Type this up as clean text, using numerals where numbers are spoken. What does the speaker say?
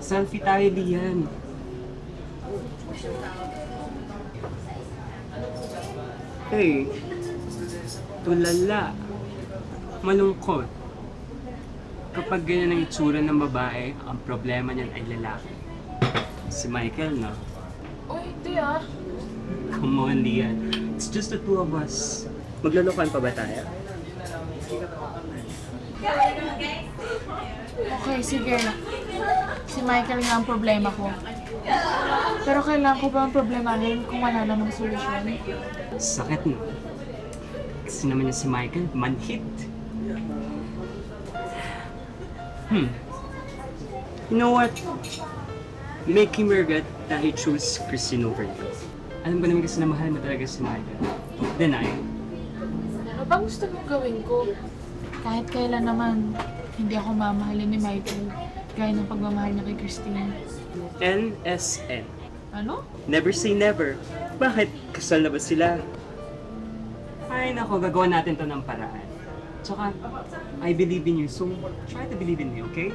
Selfie tayo, Lian. Hey, tulala. Malungkot. Kapag ganyan ang itsura ng babae, ang problema niyan ay lalaki. Si Michael, no? Oh, hindi ah. Come on, Lian. It's just the two of us. Maglulukan pa ba tayo? Okay, sige. Si Michael nga ang problema ko. Pero kailangan ko ba ang problemahin kung wala namang solusyon? Sakit, no? Kasi naman niya si Michael, manhit. You know what? Make him regret that he chose Christine over you. Alam ko naman kasi na mahal mo talaga si Michael. Deny. Ano bang gusto mong gawin ko? Kahit kailan naman, hindi ako mamahalin ni Michael gaya ng pagmamahal niya kay Christine. NSN. Ano? Never say never. Bakit? Kasal na ba sila? Ay nako, gagawa natin to ng paraan. Tsaka, I believe in you, so try to believe in me, okay?